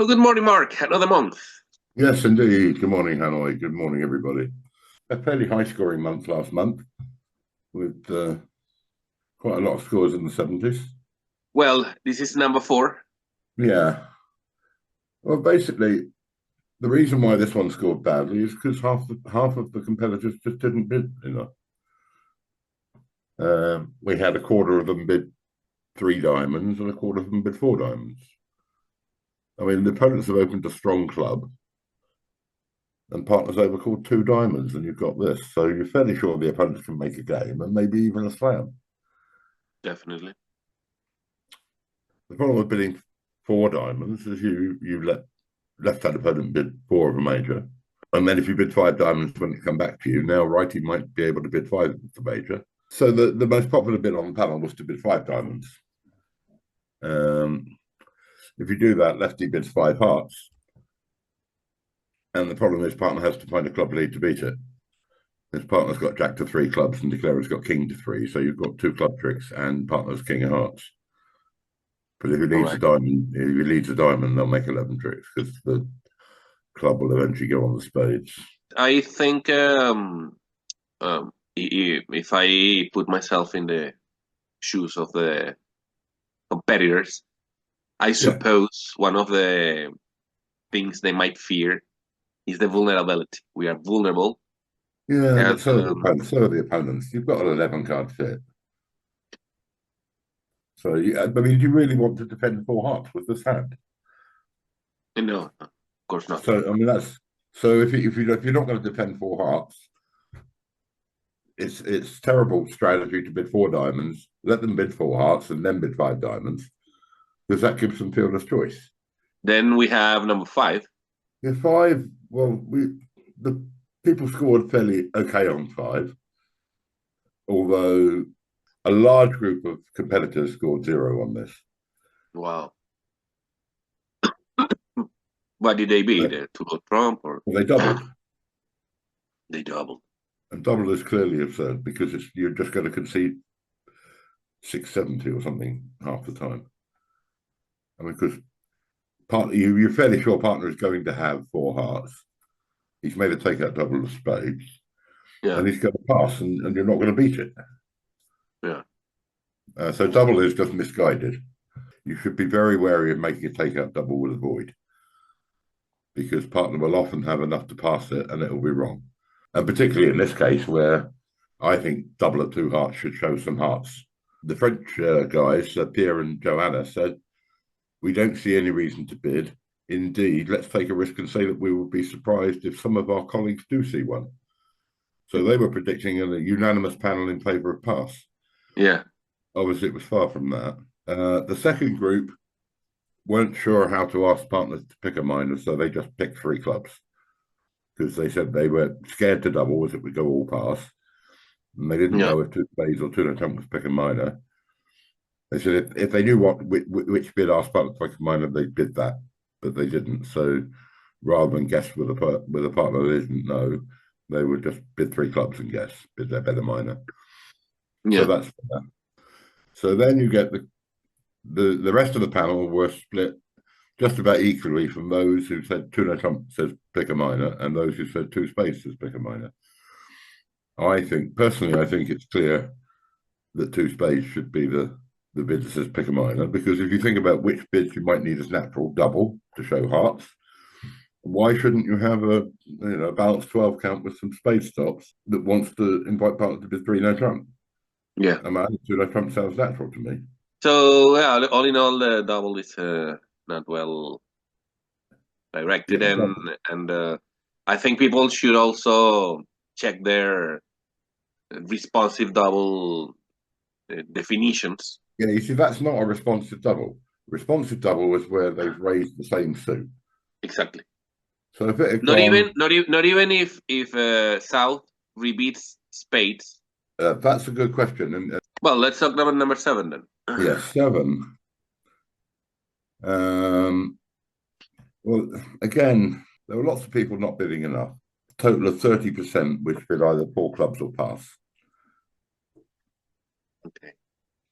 Well, good morning, Mark. Another month. Yes, indeed. Good morning, Hanoi. Good morning, everybody. A fairly high-scoring month last month with quite a lot of scores in the 70s. Well, this is number four. Yeah. Well, basically, the reason why this one scored badly is because half of the competitors just didn't bid enough. We had a quarter of them bid 3 diamonds and a quarter of them bid 4 diamonds. I mean, the opponents have opened a strong club and partners overcalled 2 diamonds, and you've got this. So you're fairly sure the opponents can make a game and maybe even a slam. Definitely. The problem with bidding 4 diamonds is you let left-hand opponent bid 4 of a major, and then if you bid 5 diamonds when it come back to you, now righty might be able to bid 5 of the major. So the most popular bid on the panel was to bid 5 diamonds. If you do that, lefty bids 5 hearts, and the problem is partner has to find a club lead to beat it. His partner's got jack to 3 clubs and declarer's got king to 3, so you've got 2 club tricks and partner's king of hearts. But if he All leads a right. diamond, they'll make 11 tricks because the club will eventually go on the spades. I think if I put myself in the shoes of the competitors, I Yeah, suppose one of the things they might fear is the vulnerability. We are vulnerable, yeah, and but so are the opponents. You've got an 11 card fit. So, I mean, do you really want to defend 4 hearts with this hand? no, of course not. So, I mean, that's so if you're not going to defend 4 hearts, it's terrible strategy to bid 4 diamonds, let them bid 4 hearts, and then bid 5 diamonds, because that gives them fielder's choice. Then we have number five. Yeah, 5. Well, the people scored fairly okay on 5, although a large group of competitors scored 0 on this. Wow. What did they be? Uh, The two Trump or well, they doubled. they doubled? And double is clearly absurd because you're just going to concede 670 or something half the time. I mean, because you're fairly sure partner is going to have 4 hearts. He's made a takeout double of spades, Yeah, and he's going to pass, and you're not going to beat it. yeah. So double is just misguided. You should be very wary of making a takeout double with a void, because partner will often have enough to pass it, and it will be wrong. And particularly in this case, where I think double at 2 hearts should show some hearts. The French guys, Pierre and Joanna, said, "We don't see any reason to bid. Indeed, let's take a risk and say that we would be surprised if some of our colleagues do see one." So they were predicting a unanimous panel in favour of pass. Yeah. Obviously, it was far from that. The second group weren't sure how to ask partners to pick a minor, so they just picked 3 clubs because they said they were scared to double as it would go all pass. And they didn't Yeah. know if 2 spades or 2 trump was pick a minor. They said if they knew which bid asked partner to pick a minor, they'd bid that, but they didn't. So rather than guess with a partner they didn't know, they would just bid 3 clubs and guess, bid their better minor. So Yeah. that's that. So then you get the rest of the panel were split just about equally from those who said 2 trump says pick a minor and those who said 2 spades says pick a minor. I think it's clear that 2 spades should be the bid that says pick a minor, because if you think about which bids you might need as natural, double to show hearts, why shouldn't you have a balanced 12 count with some spade stops that wants to invite partners to bid 3 no trump? Yeah. I mean, 2 no trump sounds natural to me. So yeah, all in all, the double is not well Yeah, directed, and double. and uh, I think people should also check their responsive double definitions. Yeah, you see, that's not a responsive double. Responsive double is where they've raised the same suit. Exactly. So if it had gone, Not even if South repeats spades. that's a good question. And Well, let's talk about number seven then. yeah, 7. Um, well, again, there were lots of people not bidding enough. A total of 30%, which bid either 4 clubs or pass. Okay.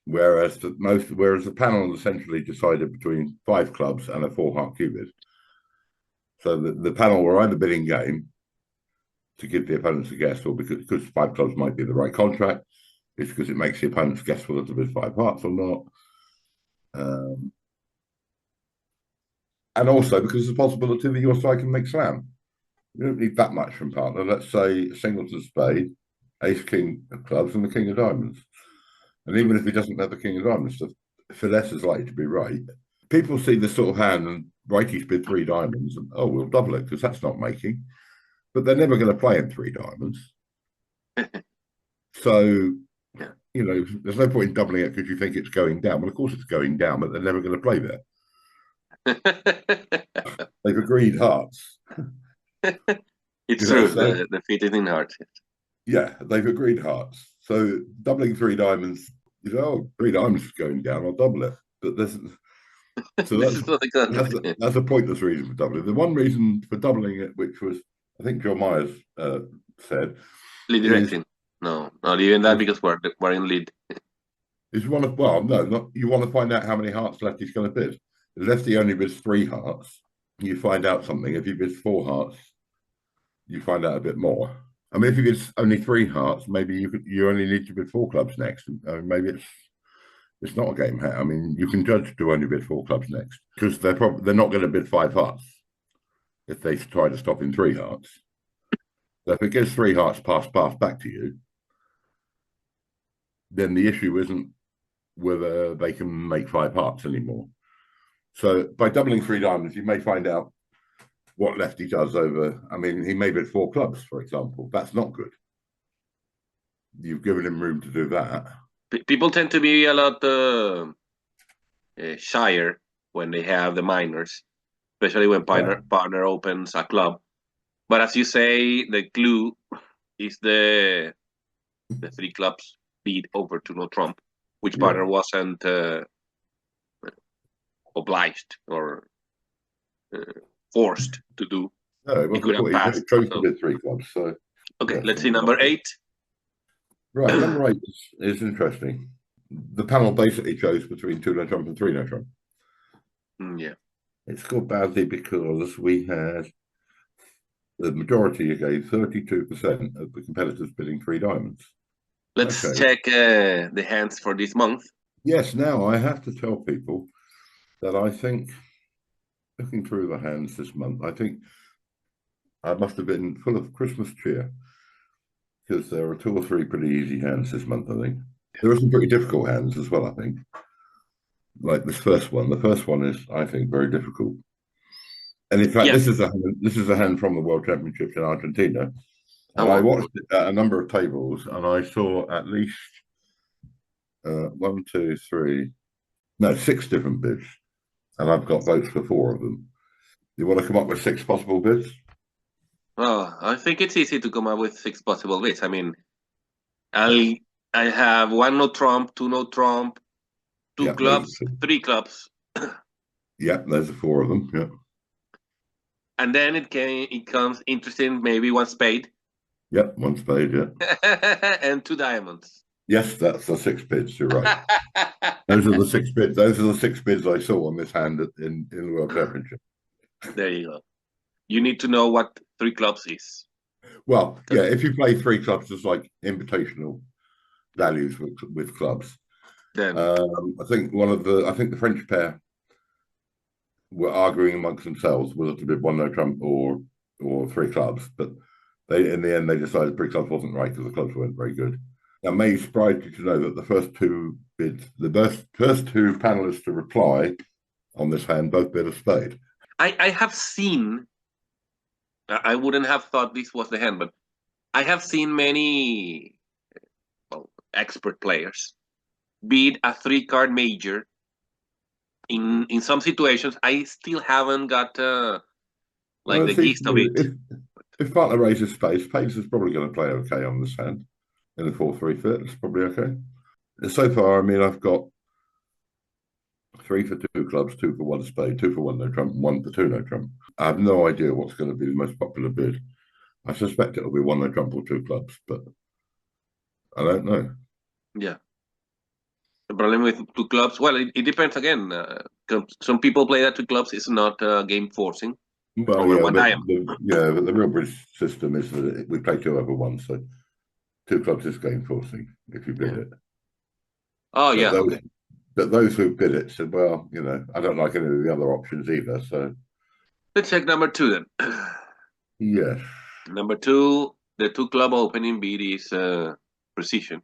Whereas the panel essentially decided between 5 clubs and a 4 heart cubid. So the panel were either bidding game to give the opponents a guess, or because five clubs might be the right contract, it's because it makes the opponents guess whether to bid five hearts or not. Um, and also because there's a possibility that your side can make slam. You don't need that much from partner. Let's say a singleton spade, ace king of clubs, and the king of diamonds. And even if he doesn't have the king of diamonds, the finesse is likely to be right. People see this sort of hand and righties bid three diamonds, and oh, we'll double it because that's not making. But they're never going to play in three diamonds. So, Yeah. there's no point in doubling it because you think it's going down. Well, of course it's going down, but they're never going to play there. They've agreed hearts. It's true. So The feet is in heart. yeah, they've agreed hearts. So doubling three diamonds, oh, three diamonds is going down, I'll double it. But there's so This is not the contract. that's a pointless reason for doubling. The one reason for doubling it, which was I think John Myers said, Lead is directing. No, not even that is because we're in lead. is one of well, no, not you want to find out how many hearts lefty's going to bid. If lefty only bids three hearts, you find out something. If he bids four hearts, you find out a bit more. I mean, if you bid only three hearts, maybe you only need to bid four clubs next. Maybe it's not a game hat. I mean, you can judge to only bid four clubs next because they're not going to bid five hearts if they try to stop in three hearts. So if it gives three hearts pass back to you, then the issue isn't whether they can make five hearts anymore. So by doubling three diamonds, you may find out what lefty does over. I mean, he may bid four clubs, for example. That's not good. You've given him room to do that. People tend to be a lot shyer when they have the minors, especially when Yeah, partner opens a club. But as you say, the clue is the three clubs beat over to no trump, which yeah. partner wasn't obliged or uh, forced to do. No, it He wasn't could have for. He passed. chose to So bid three clubs. So okay, yeah, let's see something number like that. 8. Right, number eight is interesting. The panel basically chose between two no trump and three no trump. Yeah. It scored badly because we had the majority again, 32% of the competitors bidding three diamonds. Let's Okay. check the hands for this month. Yes, now I have to tell people that I think, looking through the hands this month, I think I must have been full of Christmas cheer because there are two or three pretty easy hands this month, I think. There are some pretty difficult hands as well, I think. Like this first one. The first one is, I think, very difficult. And in fact, Yeah. this is a hand from the World Championships in Argentina. Oh, And I well. watched it at a number of tables, and I saw at least one, two, three, no, six different bids, and I've got votes for four of them. You want to come up with six possible bids? Oh, I think it's easy to come up with 6 possible bits. I mean, I'll I have one no trump, two no trump, two Yeah, those clubs, are, three clubs, yeah, those are four of them. Yeah, and then it comes interesting. Maybe one spade yeah, one spade. Yeah, and two diamonds. yes, that's the six bids. You're right. Those are the six bids. Those are the six bids I saw on this hand in the World Championship. There you go. You need to know what three clubs is. Well, yeah, That's if you play three clubs as like invitational values with clubs, then I think the French pair were arguing amongst themselves whether to bid one no trump or three clubs, but they in the end they decided three clubs wasn't right because the clubs weren't very good. Now, may surprise you to know that the first two bids, first two panelists to reply on this hand both bid a spade. I have seen. I wouldn't have thought this was the hand, but I have seen many expert players bid a 3-card major. In some situations, I still haven't got like Well, it the seems to gist of me it. that if partner raises space, Pace is probably going to play okay on this hand in the 4-3 fit. It's probably okay. So far, I mean, I've got three for two clubs, two for one spade, two for one no trump, and one for two no trump. I have no idea what's going to be the most popular bid. I suspect it'll be one no trump or two clubs, but I don't know. Yeah. The problem with two clubs, well, it depends again. Some people play that two clubs is not game forcing. Well, over yeah, one but diamond. but the RealBridge system is that we play 2 over 1, so 2 clubs is game forcing if you bid Yeah. it. Oh But yeah. those Okay. but those who bid it said, well, I don't like any of the other options either. So Let's check number two then. yes, Number two, the two club opening bid is precision.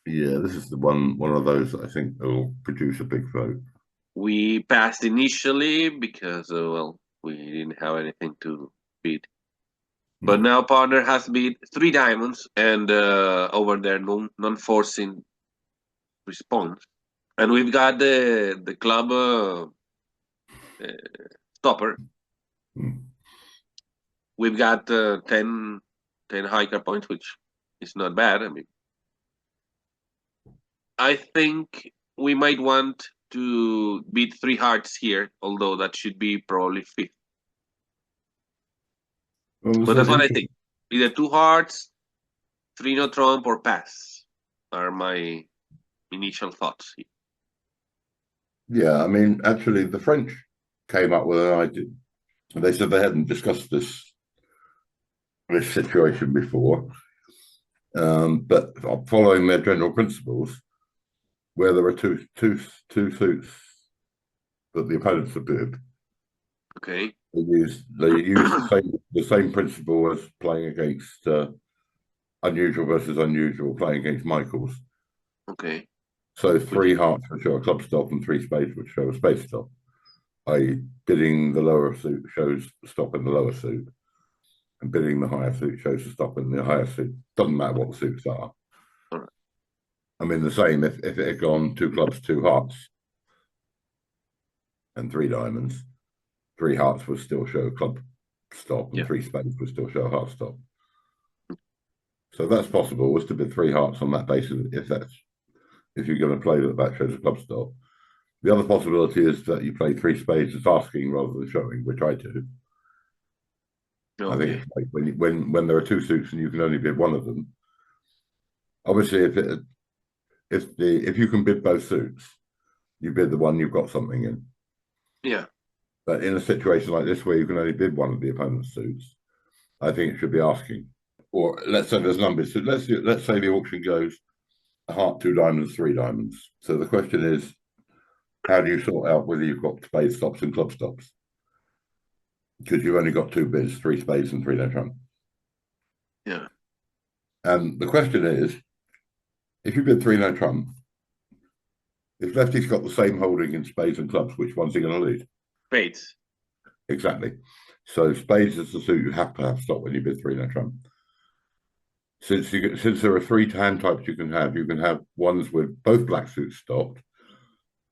yeah, this is the one of those that I think will produce a big vote. We passed initially because well, we didn't have anything to bid. But Hmm. now partner has bid three diamonds and over their non-forcing response. And we've got the club stopper. Hmm. We've got 10 hiker points, which is not bad. I mean, I think we might want to beat three hearts here, although that should be probably fifth. Well, But there's that's an what I interesting. think. Either two hearts, three no trump, or pass are my initial thoughts here. Yeah, I mean, actually, the French came up with an idea. They said they hadn't discussed this situation before, but following their general principles, where there are two suits that the opponents have bid, Okay. they use the same principle as playing against unusual versus unusual, playing against Michaels. Okay. So Which, three hearts would show a club stop and three spades would show a spade stop. I bidding the lower suit shows the stop in the lower suit, and bidding the higher suit shows the stop in the higher suit. Doesn't matter what the suits are. all right. I mean, the same if it had gone two clubs, two hearts, and three diamonds, three hearts would still show a club stop, and Yeah. three spades would still show a heart stop. So that's possible. Was to bid three hearts on that basis if you're going to play that shows a club stop. The other possibility is that you play three spades as asking rather than showing, which I do. I think Okay. it's like when there are two suits and you can only bid one of them. Obviously, if you can bid both suits, you bid the one you've got something in. Yeah. But in a situation like this where you can only bid one of the opponent's suits, I think it should be asking. Or let's say there's numbers. So let's say the auction goes a heart, two diamonds, three diamonds. So the question is, how do you sort out whether you've got spade stops and club stops? Because you've only got two bids, three spades and three no trump. Yeah. And the question is, if you bid three no trump, if lefty's got the same holding in spades and clubs, which one's he going to lead? Spades. Exactly. So spades is the suit you have to have stop when you bid three no trump. Since there are three hand types you can have ones with both black suits stopped,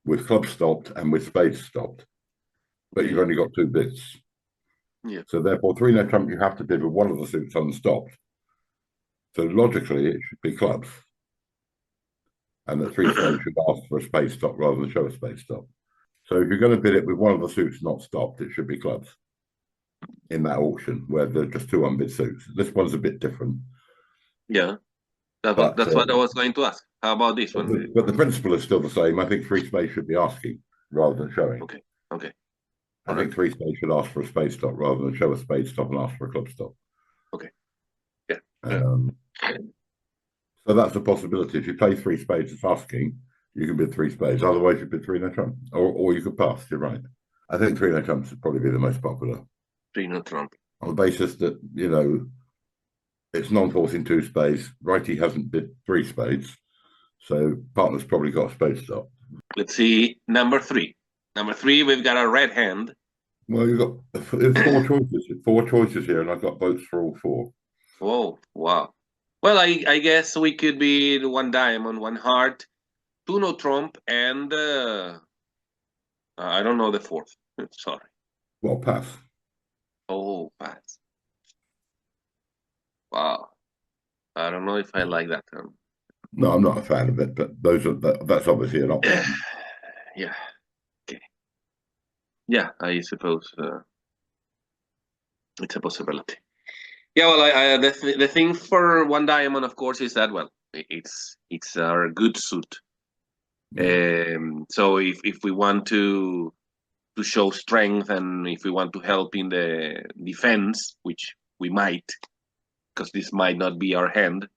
with clubs stopped, and with spades stopped. But you've Okay. only got two bids. Yeah. So therefore, three no trump you have to bid with one of the suits unstopped. So logically, it should be clubs, and that three spades should ask for a spade stop rather than show a spade stop. So if you're going to bid it with one of the suits not stopped, it should be clubs in that auction where there are just two unbid suits. This one's a bit different, Yeah. but That's what I was going to ask. How about this but one? the principle is still the same. I think three spades should be asking rather than showing. Okay. Okay. I All right. think three spades should ask for a spade stop rather than show a spade stop and ask for a club stop. Okay. Yeah. Yeah. Um, so that's a possibility. If you play three spades as asking, you can bid three spades. Otherwise, you bid three no trump, or you could pass. You're right. I think three no trumps would probably be the most popular Three no trump. on the basis that it's non-forcing two spades. Righty hasn't bid three spades, so partner's probably got a spade stop. Let's see number three. Number three, we've got a red hand. Well, you've got there's four choices here, and I've got votes for all four. Oh, wow. Well, I guess we could be one diamond, one heart, two no trump, and I don't know the fourth. Sorry. Well, pass. Oh, pass. Wow. I don't know if I like that term. No, I'm not a fan of it, but that's obviously an option. Yeah. Okay. Yeah, I suppose it's a possibility. Yeah, well, the thing for one diamond, of course, is that well, it's our good suit. Yeah. So if we want to to show strength, and if we want to help in the defense, which we might, because this might not be our hand.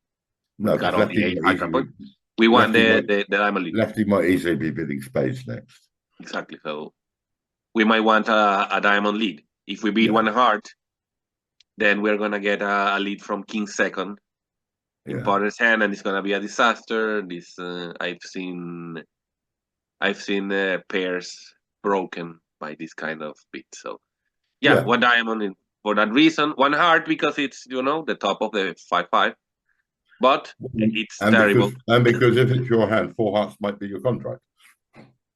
No, We've got because all the lefty eight might high card easily points. We want lefty might the diamond lead. lefty might easily be bidding spades next. Exactly. So we might want a diamond lead. If we beat Yeah. one heart, then we're gonna get a lead from king second in Yeah. partner's hand, and it's gonna be a disaster. This I've seen pairs broken by this kind of beat. So yeah, Yeah. one diamond for that reason. One heart because it's the top of the 5-5, but it's And terrible. because if it's your hand, four hearts might be your contract.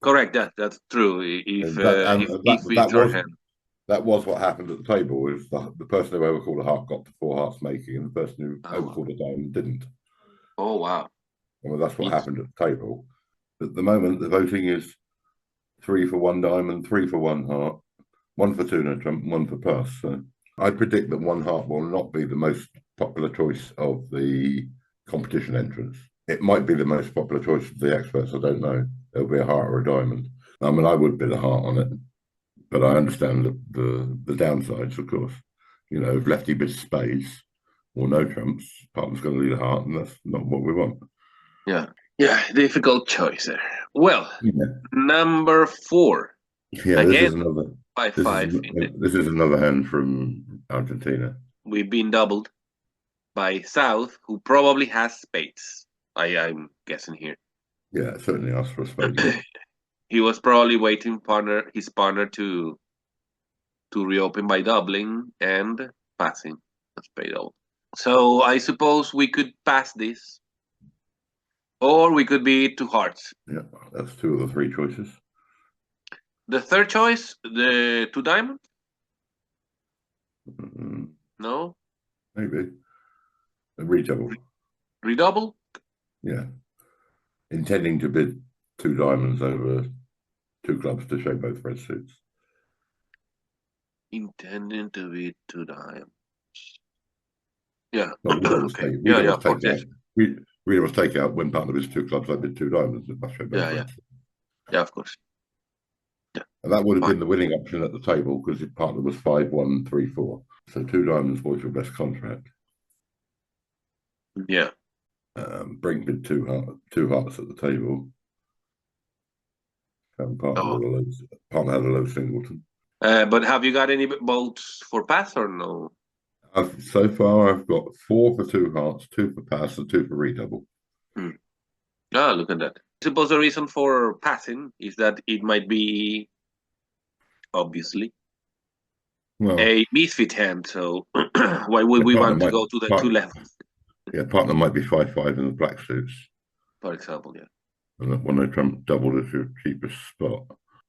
Correct. That's true. If it's our hand. That was what happened at the table. Is the person who overcalled a heart got to four hearts making, and the person who overcalled a diamond didn't. Oh wow! Well, that's what happened at the table. At the moment, the voting is 3 for one diamond, 3 for one heart, 1 for two no trump, 1 for pass. So I predict that one heart will not be the most popular choice of the competition entrants. It might be the most popular choice of the experts. I don't know. It'll be a heart or a diamond. I mean, I would bid a heart on it, but I understand the downsides, of course. If lefty bids spades or no trumps, partner's going to lead a heart, and that's not what we want. Yeah, difficult choice there. Well, number 4. Yeah, again, this is another 5-5. This is another hand from Argentina. We've been doubled by South, who probably has spades. I'm guessing here. Yeah, certainly asked for a spade. He was probably waiting his partner to reopen by doubling and passing a spade out. So I suppose we could pass this, or we could be 2 hearts. Yeah, that's 2 of the 3 choices. The third choice, the 2 diamond? No? Maybe. A redouble. Redouble? Yeah. Intending to bid 2 diamonds over 2 clubs to show both red suits. Intending to bid 2 diamonds. Yeah. Okay. Readers take out when partner bids 2 clubs, I bid 2 diamonds. It must show both red suits. Yeah, of course. Yeah. And that would have been the winning option at the table because his partner was 5-1, 3-4. So 2 diamonds was your best contract. Yeah. Brink bid 2 hearts at the table. Partner had a low singleton. But have you got any votes for pass or no? So far, I've got 4 for 2 hearts, 2 for pass, and 2 for redouble. Ah, look at that. I suppose the reason for passing is that it might be, obviously, a misfit hand. So why would we want to go to the 2 levels? Yeah, partner might be 5-5 in the black suits. For example, yeah. And that one I trump double is your cheapest spot.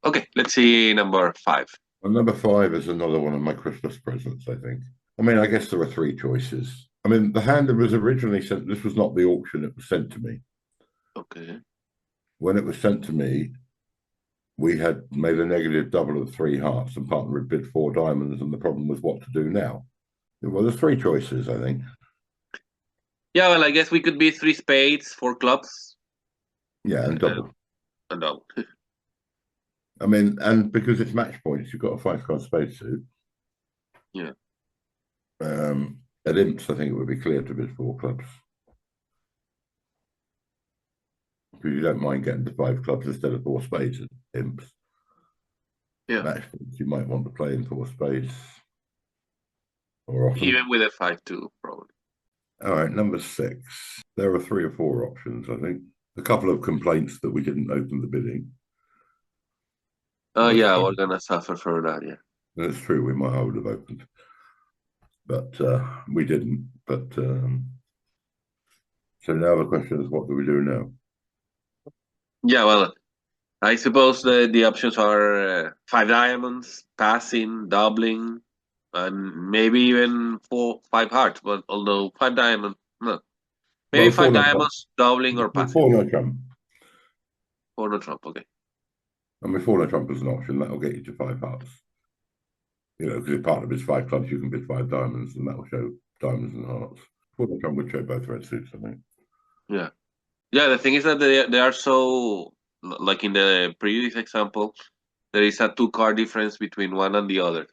Okay, let's see number 5. Well, number 5 is another one of my Christmas presents, I think. I mean, I guess there are 3 choices. I mean, the hand that was originally sent, this was not the auction, it was sent to me. Okay. When it was sent to me, we had made a negative double of 3 hearts and partner had bid 4 diamonds, and the problem was what to do now. Well, there's 3 choices, I think. Yeah, well, I guess we could be 3 spades, 4 clubs. Yeah, and double. And double. I mean, and because it's match points, you've got a 5-card spade suit. Yeah. At imps, I think it would be clear to bid 4 clubs. Because you don't mind getting to 5 clubs instead of 4 spades at imps. Yeah. Match points, you might want to play in 4 spades. Or often. Even with a 5-2, probably. All right, number 6. There are 3 or 4 options, I think. A couple of complaints that we didn't open the bidding. Yeah, we're going to suffer for that, yeah. That's true, we might have opened. But we didn't. But so now the question is, what do we do now? Yeah, well, I suppose the options are 5 diamonds, passing, doubling, and maybe even 5 hearts. But although 5 diamonds, no. Maybe 5 diamonds, doubling, or passing. 4 no trump. 4 no trump, okay. I mean, 4 no trump is an option. That'll get you to 5 hearts. Because if partner bids 5 clubs, you can bid 5 diamonds, and that will show diamonds and hearts. 4 no trump would show both red suits, I think. Yeah. Yeah, the thing is that they are so, like in the previous example, there is a 2 card difference between one and the other.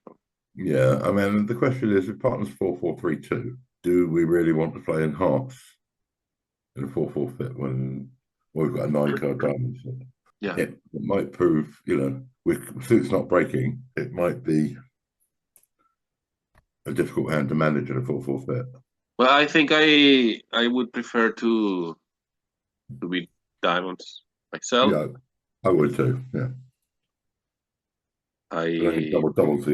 Yeah, I mean, the question is, if partner's 4-4-3-2, do we really want to play in hearts in a 4-4 fit when we've got a 9-card diamond set? Yeah. It might prove, with suits not breaking, it might be a difficult hand to manage in a 4-4 fit. Well, I think I would prefer to be diamonds myself. Yeah, I would too. Yeah, but I think I double's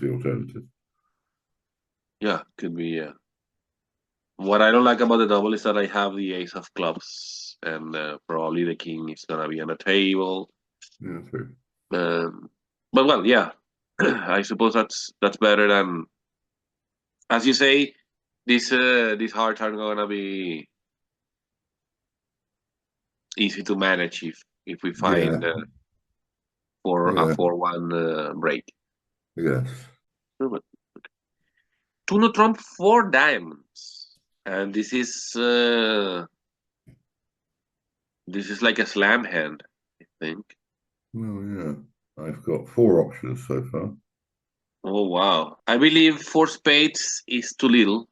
the alternative. Yeah, could be. Yeah. What I don't like about the double is that I have the ace of clubs, and probably the king is gonna be on the table. Yeah, true. Um, but well, yeah, I suppose that's better than, as you say, these hearts are gonna be easy to manage if we Yeah, find for a yeah, 4-1 break. yes. But two no trump, 4 diamonds, and this is like a slam hand, I think. Well, yeah. I've got 4 options so far. Oh wow! I believe 4 spades is too little.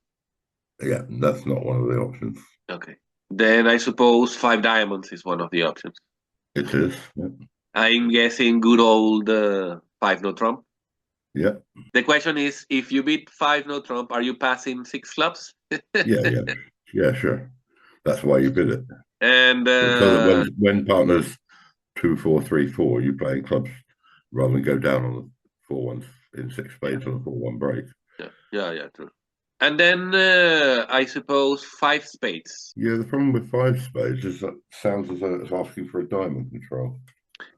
Yeah, that's not one of the options. Okay, then I suppose 5 diamonds is one of the options. It is. Yeah. I'm guessing good old 5 no trump. Yeah. The question is, if you beat 5 no trump, are you passing 6 clubs? Yeah. Yeah. Yeah. Sure. That's why you bid it. And So that when partners 2-4-3-4, you play in clubs rather than go down on the 4-1s in 6 spades on a 4-1 break. yeah, true. And then I suppose 5 spades. Yeah, the problem with 5 spades is that it sounds as though it's asking for a diamond control.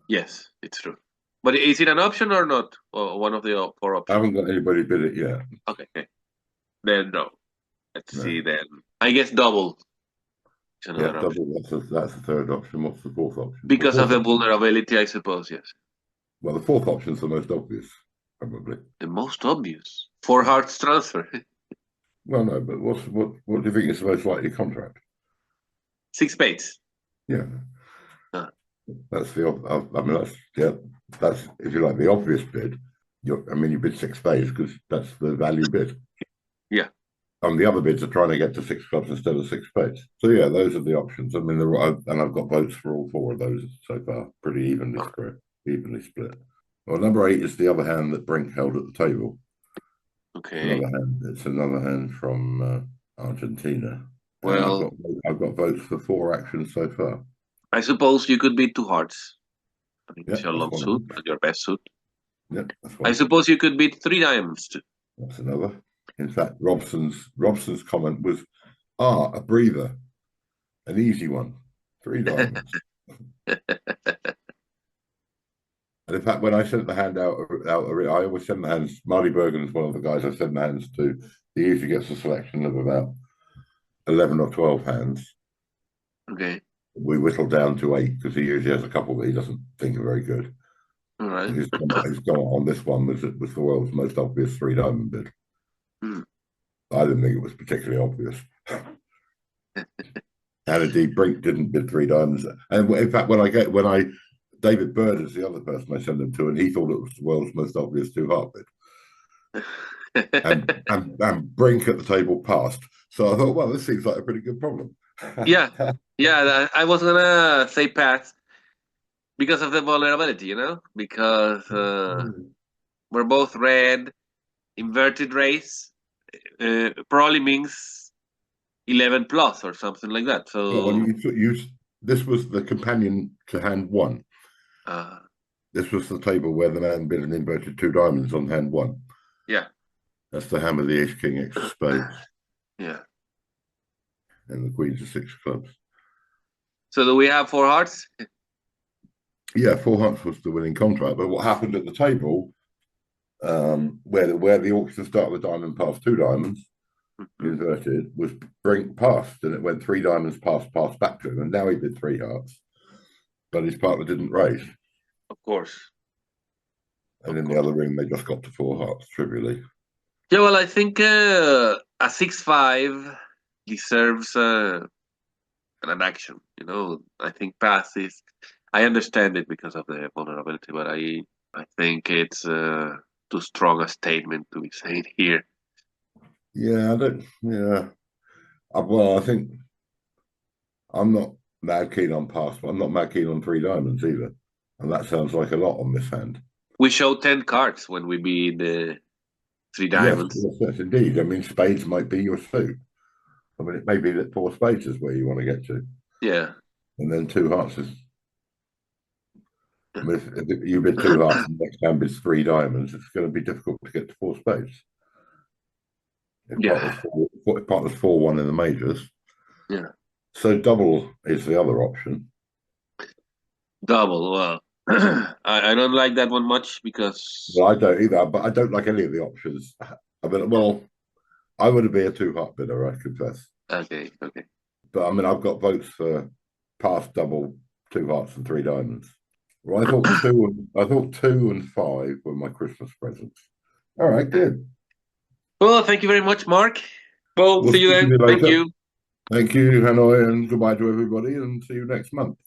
Yes, it's true. But is it an option or not? Or one of the 4 I options? haven't got anybody bid it yet. Okay. Then no. Let's No. see then. I guess double is Yeah, another option. double. That's the third option. What's the fourth option? Because of the vulnerability, I suppose, yes. Well, the fourth option is the most obvious, probably. The most obvious. 4 hearts transfer. Well, no, but what do you think is the most likely contract? 6 spades. Yeah, Uh, that's I mean, that's if you like the obvious bid. You bid 6 spades because that's the value bid. yeah. And the other bids are trying to get to 6 clubs instead of 6 spades. So yeah, those are the options. I mean, and I've got votes for all 4 of those so far, pretty evenly split. Well, number 8 is the other hand that Brink held at the table. Okay. It's another hand from Argentina, and Well, I've got votes for 4 actions so far. I suppose you could beat 2 hearts. I think Yeah, it's your that's long one of suit them. and your best suit. Yeah, that's I one. suppose you could beat 3 diamonds too. That's another. In fact, Robson's comment was, a breather, an easy one, 3 diamonds. And in fact, when I sent the hand out, I always send the hands. Marty Bergen is one of the guys I send the hands to. He usually gets a selection of about 11 or 12 hands. Okay. We whittle down to 8 because he usually has a couple that he doesn't think are very good. All right. And he's gone on this one was the world's most obvious 3 diamond bid. Hmm. I didn't think it was particularly obvious. And indeed, Brink didn't bid 3 diamonds. And in fact, David Bird is the other person I send them to, and he thought it was the world's most obvious 2-heart bid. And Brink at the table passed. So I thought, well, this seems like a pretty good problem. Yeah. Yeah, I was gonna say pass because of the vulnerability, because we're both red, inverted race, probably means 11 plus or something like that. Yeah, well, So, this was the companion to hand 1. uh, This was the table where the man bid an inverted 2 diamonds on hand 1. yeah, That's the hammer, the ace, king, X of spades, yeah. and the queens of 6 clubs. So do we have 4 hearts? Yeah, 4 hearts was the winning contract. But what happened at the table, where the auction started with diamond past 2 diamonds, inverted, was Brink passed, and it went 3 diamonds passed back to him, and now he bid 3 hearts, but his partner didn't raise. Of course. And in the other room, they just got to 4 hearts trivially. Yeah, well, I think a 6-5 deserves an action. I think pass is. I understand it because of the vulnerability, but I think it's too strong a statement to be saying here. Yeah, I don't. Yeah, well, I think I'm not mad keen on pass, but I'm not mad keen on three diamonds either, and that sounds like a lot on this hand. We show 10 cards when we be the three Yes, diamonds. yes, yes, indeed. I mean, spades might be your suit. I mean, it may be that four spades is where you want to get to, Yeah. and then two hearts is. I mean, if you bid two hearts and the next hand bids three diamonds, it's going to be difficult to get to four spades. If Yeah. partner's 4-1 in the majors. Yeah. So double is the other option. Double. Well, I don't like that one much because. Well, I don't either, but I don't like any of the options. I mean, well, I would be a two-heart bidder, I confess. Okay. Okay. But I mean, I've got votes for pass, double, two hearts, and three diamonds. Well, I thought 2 and 5 were my Christmas presents. All right, good. Well, thank you very much, Mark. Well, We'll see you speak to then. you Thank later. you. Thank you, Hanoi, and goodbye to everybody, and see you next month.